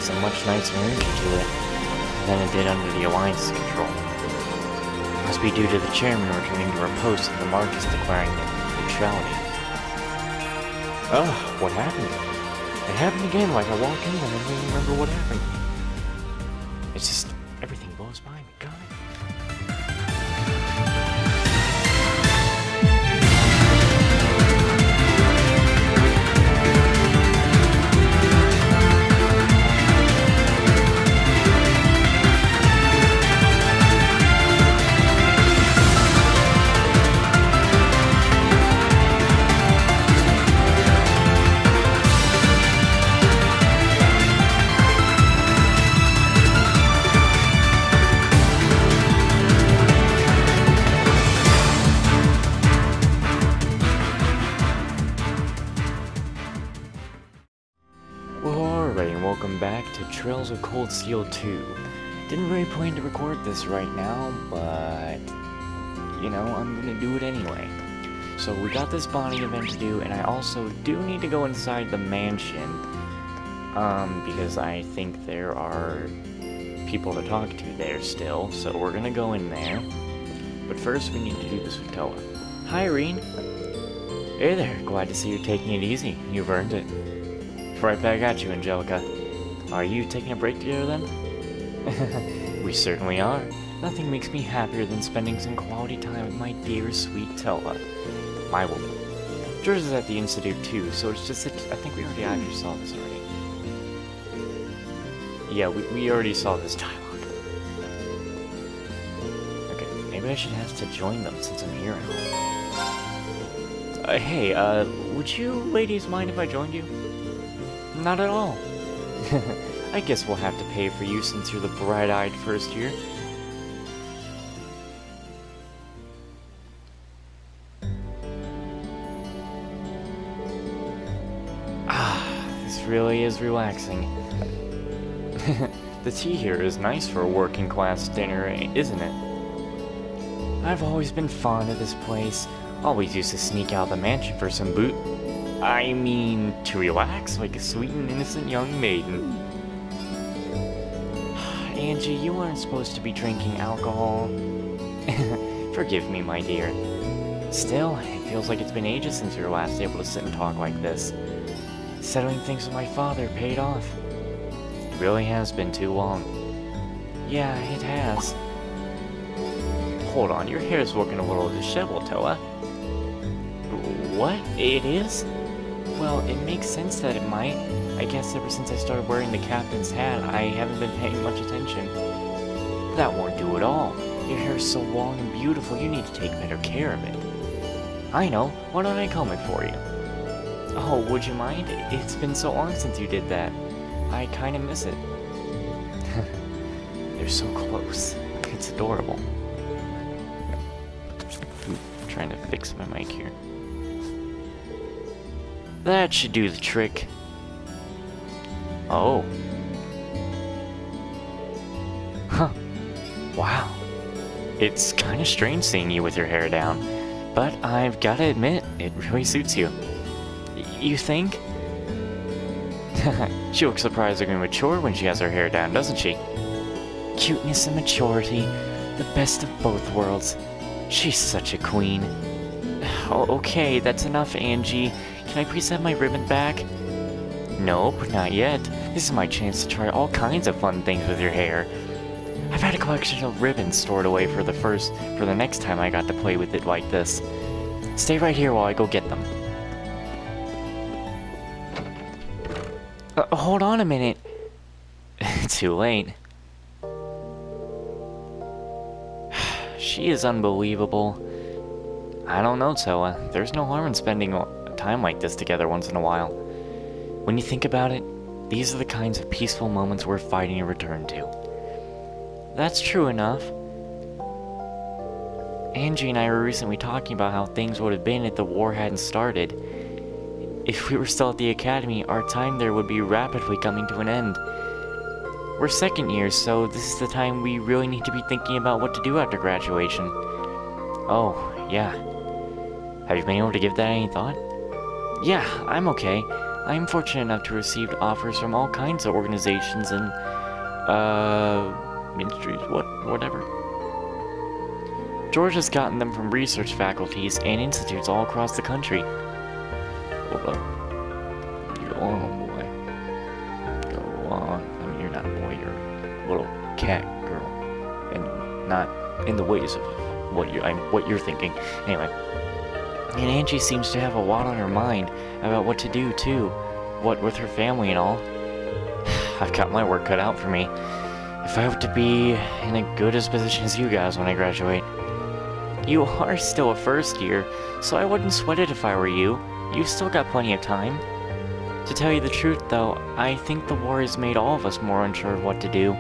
has a much nicer energy to it than it did under the Alliance's control. Must be due to the chairman returning to her post and the Marcus declaring neutrality. Oh, what happened? It happened again, like I walked in and I don't even remember what happened. It's just, everything blows by me, God. Welcome back to Trails of Cold Steel 2. Didn't really plan to record this right now, but, you know, I'm gonna do it anyway. So we got this bonding event to do, and I also do need to go inside the mansion, because I think there are people to talk to there still, so we're gonna go in there. But first we need to do this with Towa. Hi, Irene. Hey there, glad to see you're taking it easy. You've earned it. Right back at you, Angelica. Are you taking a break together then? We certainly are. Nothing makes me happier than spending some quality time with my dear, sweet Towa. My woman. George is at the Institute too, so it's just that I think we already actually saw this already. Yeah, we already saw this dialogue. Okay, maybe I should ask to join them since I'm here. Hey, would you ladies mind if I joined you? Not at all. I guess we'll have to pay for you since you're the bright-eyed first year. This really is relaxing. The tea here is nice for a working-class dinner, isn't it? I've always been fond of this place. Always used to sneak out the mansion for some I mean, to relax like a sweet and innocent young maiden. Angie, you weren't supposed to be drinking alcohol. Forgive me, my dear. Still, it feels like it's been ages since we were last able to sit and talk like this. Settling things with my father paid off. It really has been too long. Yeah, it has. Hold on, your hair's looking a little disheveled, Towa. What? It is? Well, it makes sense that it might. I guess ever since I started wearing the captain's hat, I haven't been paying much attention. That won't do at all. Your hair's so long and beautiful, you need to take better care of it. I know. Why don't I comb it for you? Oh, would you mind? It's been so long since you did that. I kinda miss it. They're so close. It's adorable. I'm trying to fix my mic here. That should do the trick. Oh. Huh. Wow. It's kinda strange seeing you with your hair down, but I've gotta admit, it really suits you. You think? She looks surprisingly mature when she has her hair down, doesn't she? Cuteness and maturity, the best of both worlds. She's such a queen. Oh, okay, that's enough, Angie. Can I please have my ribbon back? Nope, not yet. This is my chance to try all kinds of fun things with your hair. I've had a collection of ribbons stored away for the next time I got to play with it like this. Stay right here while I go get them. Hold on a minute. Too late. She is unbelievable. I don't know, Towa. There's no harm in spending time like this together once in a while. When you think about it, these are the kinds of peaceful moments worth fighting to return to. That's true enough. Angie and I were recently talking about how things would have been if the war hadn't started. If we were still at the academy, our time there would be rapidly coming to an end. We're second years, so this is the time we really need to be thinking about what to do after graduation. Oh, yeah. Have you been able to give that any thought? Yeah, I'm okay. I am fortunate enough to receive offers from all kinds of organizations and, ministries, whatever. George has gotten them from research faculties and institutes all across the country. Hold up. Go on, boy. Go on. I mean, you're not a boy, you're a little cat girl. And not in the ways of what you're thinking. Anyway. And Angie seems to have a lot on her mind about what to do, too. What with her family and all. I've got my work cut out for me. If I hope to be in a good as position as you guys when I graduate. You are still a first year, so I wouldn't sweat it if I were you. You've still got plenty of time. To tell you the truth, though, I think the war has made all of us more unsure of what to do.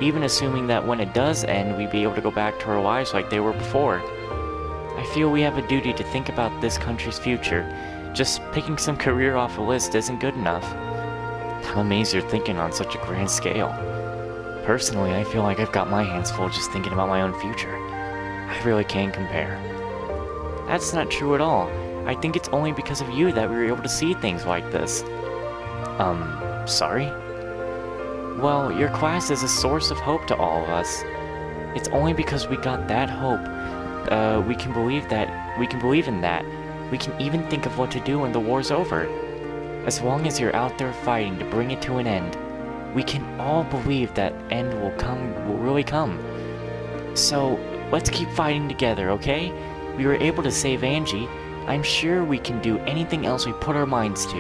Even assuming that when it does end, we'd be able to go back to our lives like they were before. I feel we have a duty to think about this country's future. Just picking some career off a list isn't good enough. I'm amazed you're thinking on such a grand scale. Personally, I feel like I've got my hands full just thinking about my own future. I really can't compare. That's not true at all. I think it's only because of you that we were able to see things like this. Sorry? Well, your class is a source of hope to all of us. It's only because we got that hope we can believe in that. We can even think of what to do when the war's over. As long as you're out there fighting to bring it to an end, we can all believe that end will really come. So, let's keep fighting together, okay? We were able to save Angie. I'm sure we can do anything else we put our minds to.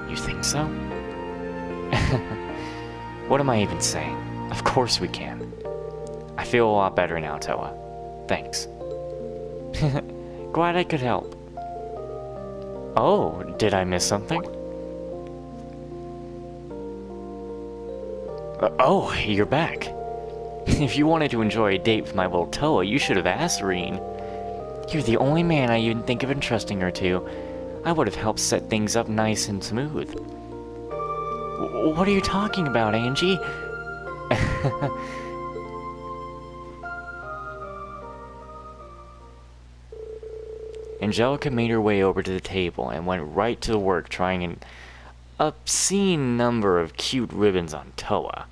You think so? What am I even saying? Of course we can. I feel a lot better now, Towa. Thanks. Glad I could help. Oh, did I miss something? Oh, you're back. If you wanted to enjoy a date with my little Towa, you should have asked Reen. You're the only man I even think of entrusting her to. I would have helped set things up nice and smooth. What are you talking about, Angie? Angelica made her way over to the table and went right to work trying an obscene number of cute ribbons on Towa.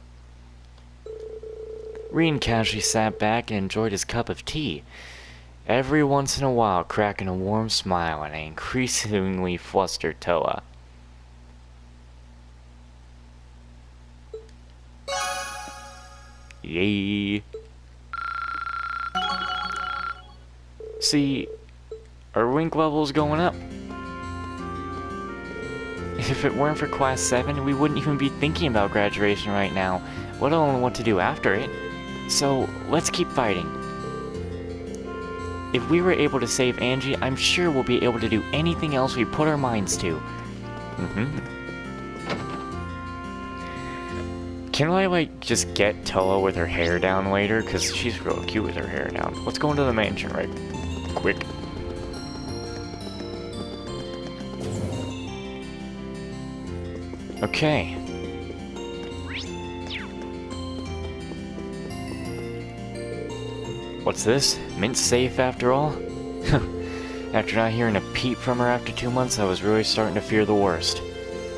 Reen casually sat back and enjoyed his cup of tea, every once in a while cracking a warm smile at an increasingly flustered Towa. Yay! See, our wink level's going up. If it weren't for Class 7, we wouldn't even be thinking about graduation right now, let alone what to do after it. So, let's keep fighting. If we were able to save Angie, I'm sure we'll be able to do anything else we put our minds to. Can I, just get Towa with her hair down later? Because she's real cute with her hair down. Let's go into the mansion right quick. Okay. What's this? Mint safe after all? After not hearing a peep from her after 2 months, I was really starting to fear the worst.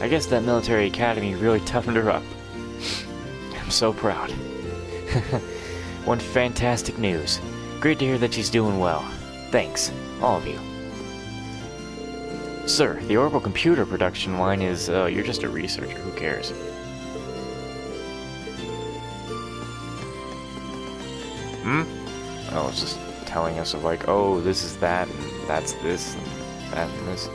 I guess that military academy really toughened her up. I'm so proud. One fantastic news. Great to hear that she's doing well. Thanks, all of you. Sir, the orbital computer production line is, you're just a researcher, who cares? Oh, it's just telling us of oh, this is that, and that's this, and that, and this.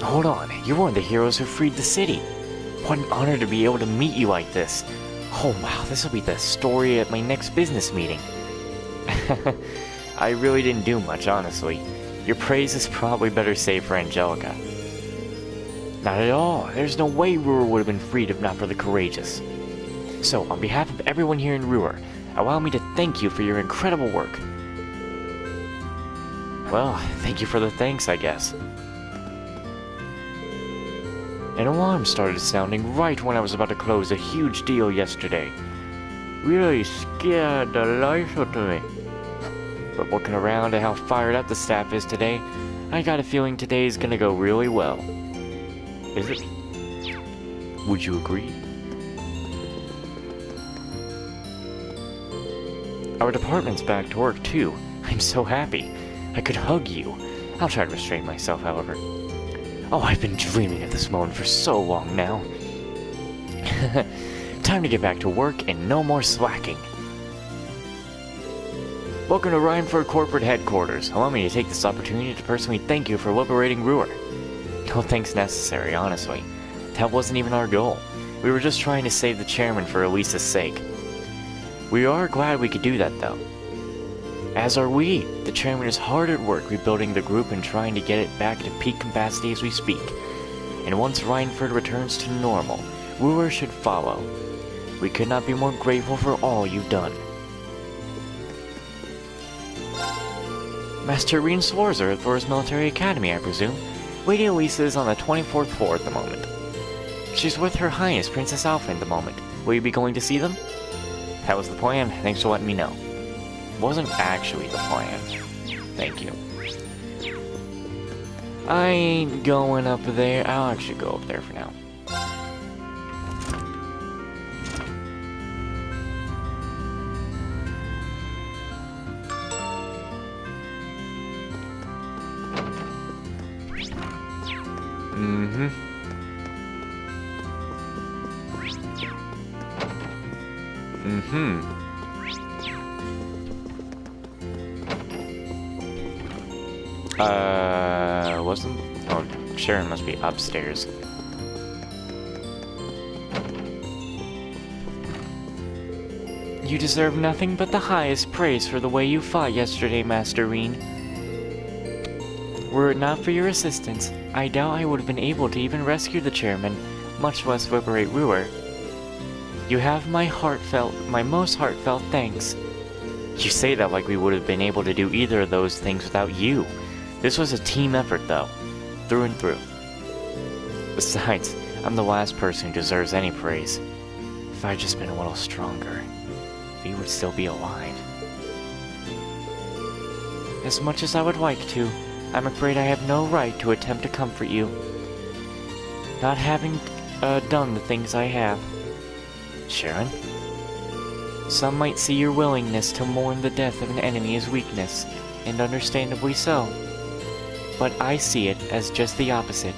Hold on, you're one of the heroes who freed the city. What an honor to be able to meet you like this. Oh wow, this will be the story at my next business meeting. I really didn't do much, honestly. Your praise is probably better saved for Angelica. Not at all. There's no way Ruhr would have been freed if not for the courageous. So, on behalf of everyone here in Ruhr, allow me to thank you for your incredible work. Well, thank you for the thanks, I guess. An alarm started sounding right when I was about to close a huge deal yesterday. Really scared the life out of me. But looking around at how fired up the staff is today, I got a feeling today's gonna go really well. Is it? Would you agree? Our department's back to work too. I'm so happy. I could hug you. I'll try to restrain myself, however. Oh, I've been dreaming of this moment for so long now. Time to get back to work and no more slacking. Welcome to Rhineford Corporate Headquarters. Allow me to take this opportunity to personally thank you for liberating Ruhr. No thanks necessary, honestly. That wasn't even our goal. We were just trying to save the chairman for Elisa's sake. We are glad we could do that, though. As are we. The chairman is hard at work rebuilding the group and trying to get it back to peak capacity as we speak. And once Rhineford returns to normal, Ruhr should follow. We could not be more grateful for all you've done. Master Reen Sworzer at Thor's Military Academy, I presume. Lady Elisa is on the 24th floor at the moment. She's with Her Highness Princess Alpha at the moment. Will you be going to see them? That was the plan. Thanks for letting me know. Wasn't actually the plan. Thank you. I ain't going up there. I'll actually go up there for now. Wasn't... Oh, Sharon must be upstairs. You deserve nothing but the highest praise for the way you fought yesterday, Master Reen. Were it not for your assistance, I doubt I would have been able to even rescue the chairman, much less liberate Ruhr. You have my most heartfelt thanks. You say that like we would have been able to do either of those things without you. This was a team effort, though, through and through. Besides, I'm the last person who deserves any praise. If I'd just been a little stronger, we would still be alive. As much as I would like to, I'm afraid I have no right to attempt to comfort you. Not having done the things I have. Sharon? Some might see your willingness to mourn the death of an enemy as weakness, and understandably so. But I see it as just the opposite.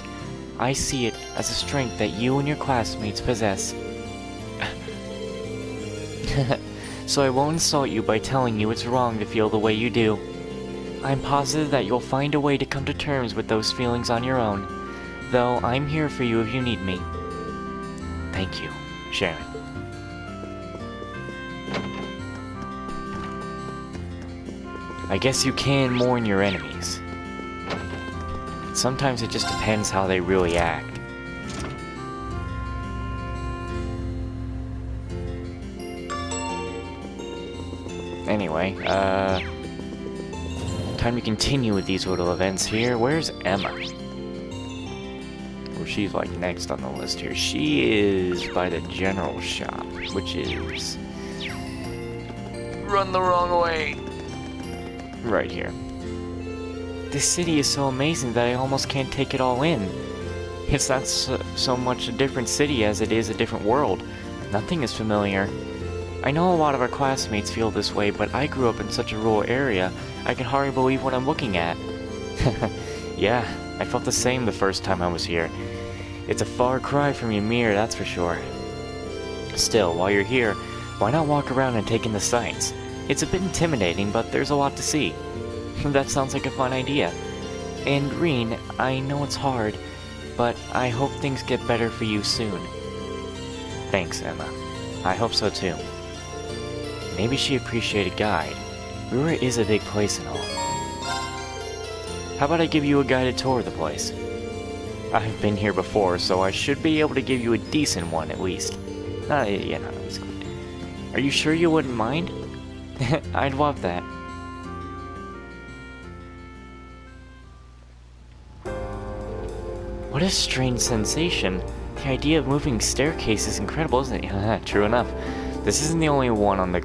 I see it as a strength that you and your classmates possess. So I won't insult you by telling you it's wrong to feel the way you do. I'm positive that you'll find a way to come to terms with those feelings on your own, though I'm here for you if you need me. Thank you, Sharon. I guess you can mourn your enemies. Sometimes it just depends how they really act. Anyway, time to continue with these little events here. Where's Emma? Well, she's like next on the list here. She is by the general shop, which is... Run the wrong way! Right here. This city is so amazing that I almost can't take it all in. It's not so much a different city as it is a different world. Nothing is familiar. I know a lot of our classmates feel this way, but I grew up in such a rural area, I can hardly believe what I'm looking at. Yeah, I felt the same the first time I was here. It's a far cry from Ymir, that's for sure. Still, while you're here, why not walk around and take in the sights? It's a bit intimidating, but there's a lot to see. That sounds like a fun idea. And Reen, I know it's hard, but I hope things get better for you soon. Thanks, Emma. I hope so too. Maybe she appreciated a guide. Ruhr is a big place and all. How about I give you a guided tour of the place? I've been here before, so I should be able to give you a decent one at least. Yeah, no, it's good. Are you sure you wouldn't mind? I'd love that. What a strange sensation. The idea of moving staircase is incredible, isn't it? True enough. This isn't the only one on the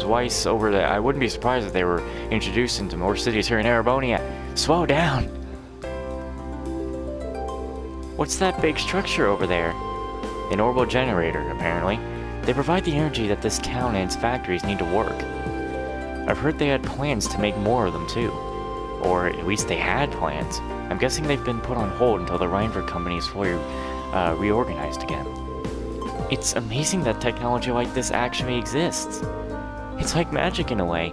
Weiss over there. I wouldn't be surprised if they were introduced into more cities here in Erebonia. Slow down! What's that big structure over there? An orbital generator, apparently. They provide the energy that this town and its factories need to work. I've heard they had plans to make more of them too. Or at least they had plans. I'm guessing they've been put on hold until the Reinberg company is fully reorganized again. It's amazing that technology like this actually exists. It's like magic in a way.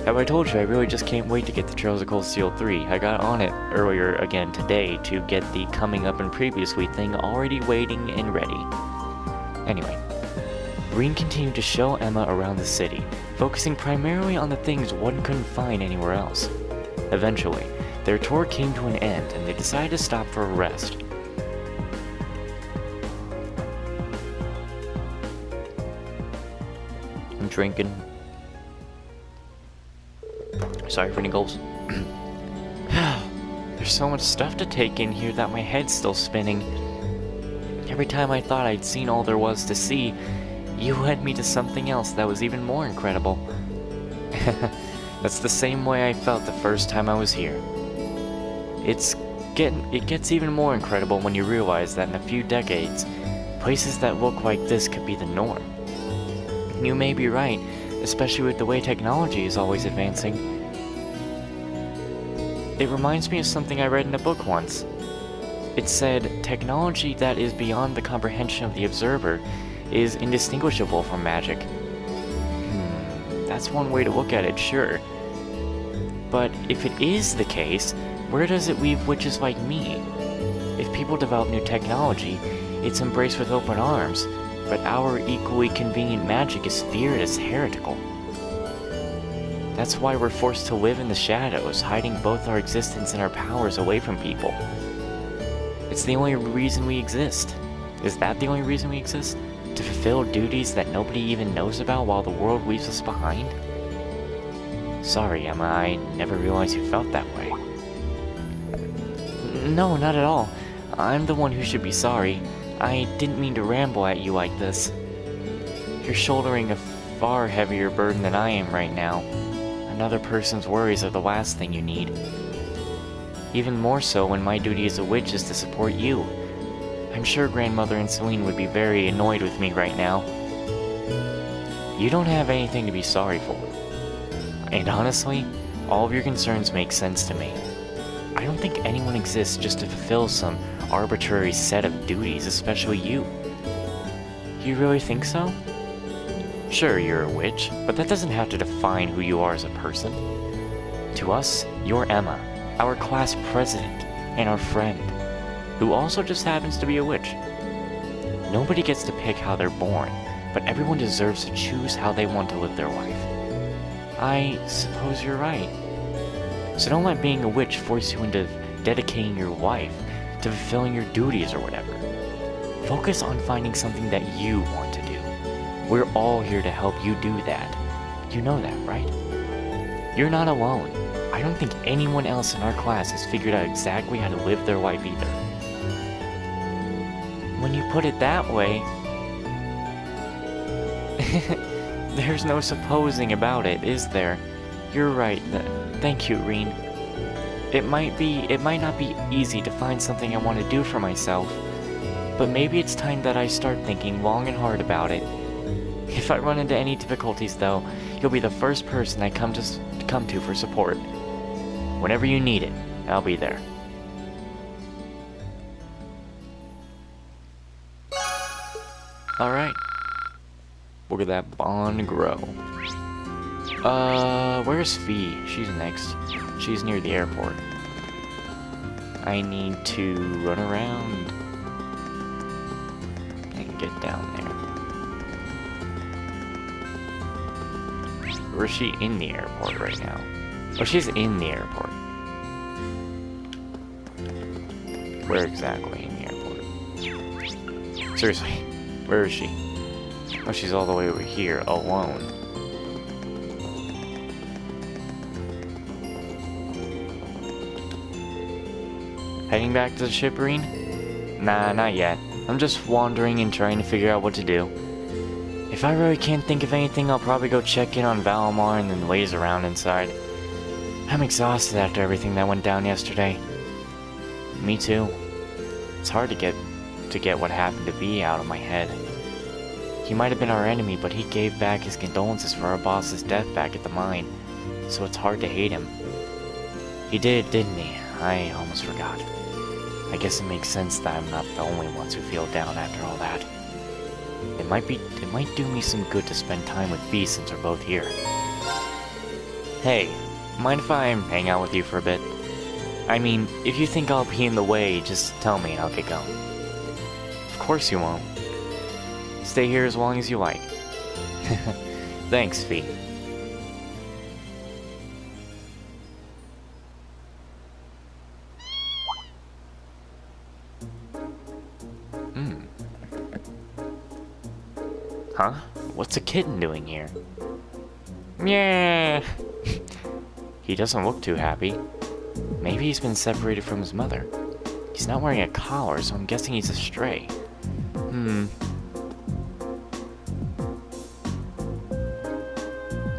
Have I told you, I really just can't wait to get the Trails of Cold Steel 3. I got on it earlier again today to get the coming up and previously thing already waiting and ready. Anyway, Green continued to show Emma around the city, focusing primarily on the things one couldn't find anywhere else. Eventually, their tour came to an end and they decided to stop for a rest. I'm drinking. Sorry for any gulps. There's so much stuff to take in here that my head's still spinning. Every time I thought I'd seen all there was to see, you led me to something else that was even more incredible. That's the same way I felt the first time I was here. It gets even more incredible when you realize that in a few decades, places that look like this could be the norm. You may be right, especially with the way technology is always advancing. It reminds me of something I read in a book once. It said, technology that is beyond the comprehension of the observer is indistinguishable from magic. That's one way to look at it, sure. But if it is the case, where does it leave witches like me? If people develop new technology, it's embraced with open arms, but our equally convenient magic is feared as heretical. That's why we're forced to live in the shadows, hiding both our existence and our powers away from people. It's the only reason we exist. Is that the only reason we exist? To fulfill duties that nobody even knows about while the world leaves us behind? Sorry, Emma, I never realized you felt that way. No, not at all. I'm the one who should be sorry. I didn't mean to ramble at you like this. You're shouldering a far heavier burden than I am right now. Another person's worries are the last thing you need. Even more so when my duty as a witch is to support you. I'm sure Grandmother and Celine would be very annoyed with me right now. You don't have anything to be sorry for. And honestly, all of your concerns make sense to me. I don't think anyone exists just to fulfill some arbitrary set of duties, especially you. You really think so? Sure, you're a witch, but that doesn't have to define who you are as a person. To us, you're Emma, our class president, and our friend, who also just happens to be a witch. Nobody gets to pick how they're born, but everyone deserves to choose how they want to live their life. I suppose you're right. So don't let being a witch force you into dedicating your life to fulfilling your duties or whatever. Focus on finding something that you want to do. We're all here to help you do that. You know that, right? You're not alone. I don't think anyone else in our class has figured out exactly how to live their life either. When you put it that way, there's no supposing about it, is there? You're right. Thank you, Reen. It might not be easy to find something I want to do for myself, but maybe it's time that I start thinking long and hard about it. If I run into any difficulties, though, you'll be the first person I come to for support. Whenever you need it, I'll be there. Alright. Look at that bond grow. Where's Fee? She's next. She's near the airport. I need to run around and get down there. Or is she in the airport right now? Oh, she's in the airport. Where exactly in the airport? Seriously, where is she? Oh, she's all the way over here, alone. Heading back to the ship, Reen? Nah, not yet. I'm just wandering and trying to figure out what to do. If I really can't think of anything, I'll probably go check in on Valimar and then laze around inside. I'm exhausted after everything that went down yesterday. Me too. It's hard to get what happened to V out of my head. He might have been our enemy, but he gave back his condolences for our boss's death back at the mine, so it's hard to hate him. He did, didn't he? I almost forgot. I guess it makes sense that I'm not the only ones who feel down after all that. It might do me some good to spend time with V since we're both here. Hey, mind if I hang out with you for a bit? I mean, if you think I'll be in the way, just tell me and I'll get going. Of course you won't. Stay here as long as you like. Thanks, V. Huh? What's a kitten doing here? Yeah. He doesn't look too happy. Maybe he's been separated from his mother. He's not wearing a collar, so I'm guessing he's a stray.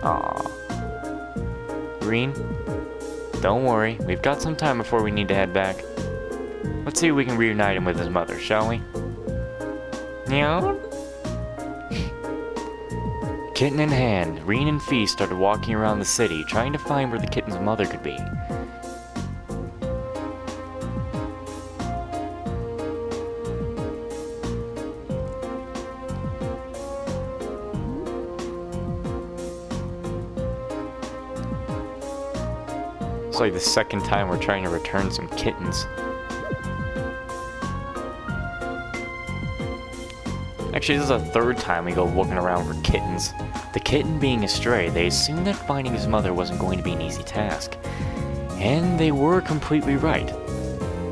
Aww. Green? Don't worry, we've got some time before we need to head back. Let's see if we can reunite him with his mother, shall we? Meow? Kitten in hand, Reen and Fee started walking around the city, trying to find where the kitten's mother could be. It's like the second time we're trying to return some kittens. Actually, this is the third time we go looking around for kittens. The kitten being a stray, they assumed that finding his mother wasn't going to be an easy task. And they were completely right.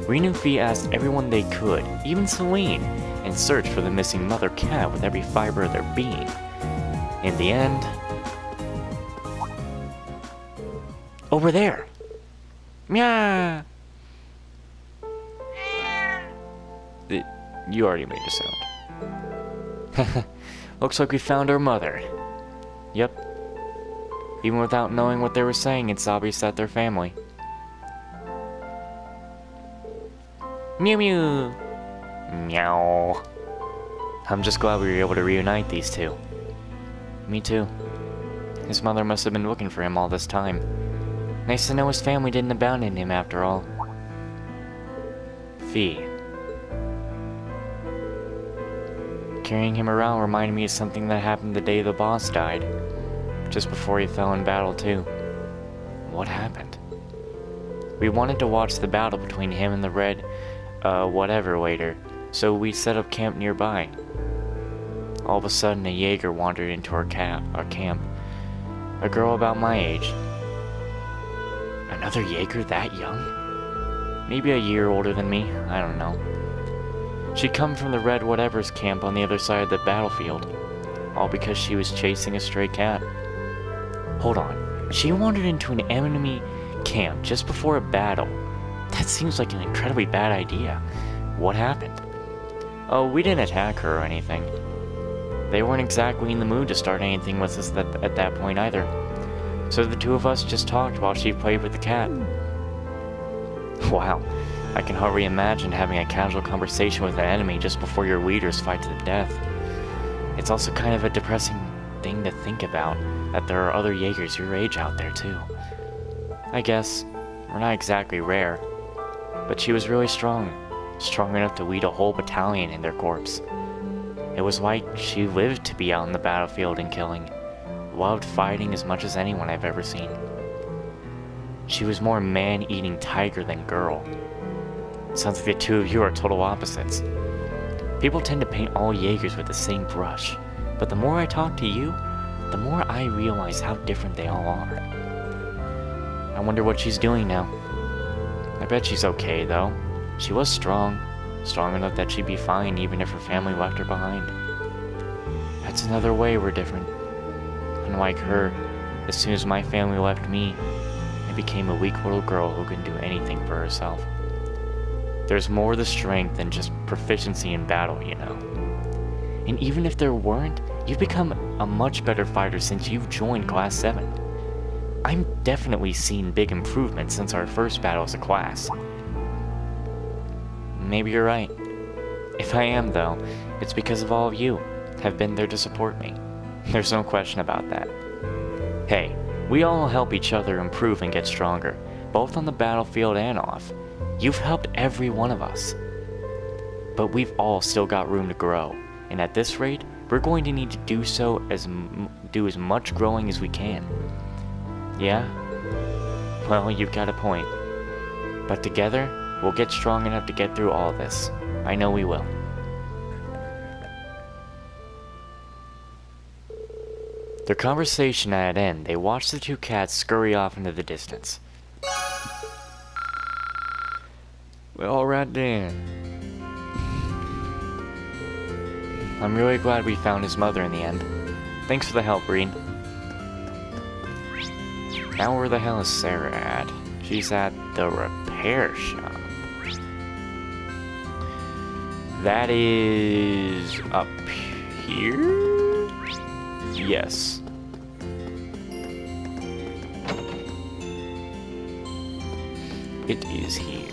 Reen and Fee asked everyone they could, even Celine, and searched for the missing mother cat with every fiber of their being. In the end... over there! Meow! You already made a sound. Looks like we found our mother. Yep. Even without knowing what they were saying, it's obvious that they're family. Mew mew! Meow. I'm just glad we were able to reunite these two. Me too. His mother must have been looking for him all this time. Nice to know his family didn't abandon him after all. Fee. Carrying him around reminded me of something that happened the day the boss died. Just before he fell in battle, too. What happened? We wanted to watch the battle between him and the red, whatever waiter, so we set up camp nearby. All of a sudden, a Jaeger wandered into our camp. A girl about my age. Another Jaeger that young? Maybe a year older than me, I don't know. She'd come from the Red Whatever's camp on the other side of the battlefield, all because she was chasing a stray cat. Hold on, she wandered into an enemy camp just before a battle. That seems like an incredibly bad idea. What happened? Oh, we didn't attack her or anything. They weren't exactly in the mood to start anything with us at that point either. So the two of us just talked while she played with the cat. Wow. I can hardly imagine having a casual conversation with an enemy just before your leaders fight to the death. It's also kind of a depressing thing to think about, that there are other Jaegers your age out there too. I guess, we're not exactly rare, but she was really strong enough to lead a whole battalion in their corps. It was like she lived to be out in the battlefield and killing, loved fighting as much as anyone I've ever seen. She was more man-eating tiger than girl. Sounds like the two of you are total opposites. People tend to paint all Jaegers with the same brush, but the more I talk to you, the more I realize how different they all are. I wonder what she's doing now. I bet she's okay, though. She was strong enough that she'd be fine even if her family left her behind. That's another way we're different. Unlike her, as soon as my family left me, I became a weak little girl who couldn't do anything for herself. There's more to strength than just proficiency in battle, you know. And even if there weren't, you've become a much better fighter since you've joined Class 7. I'm definitely seen big improvements since our first battle as a class. Maybe you're right. If I am, though, it's because of all of you have been there to support me. There's no question about that. Hey, we all help each other improve and get stronger, both on the battlefield and off. You've helped every one of us. But we've all still got room to grow, and at this rate, we're going to need to do as much growing as we can. Yeah? Well, you've got a point. But together, we'll get strong enough to get through all this. I know we will. Their conversation at an end, they watched the two cats scurry off into the distance. Well, alright then. I'm really glad we found his mother in the end. Thanks for the help, Reed. Now where the hell is Sarah at? She's at the repair shop. That is up here? Yes. It is here.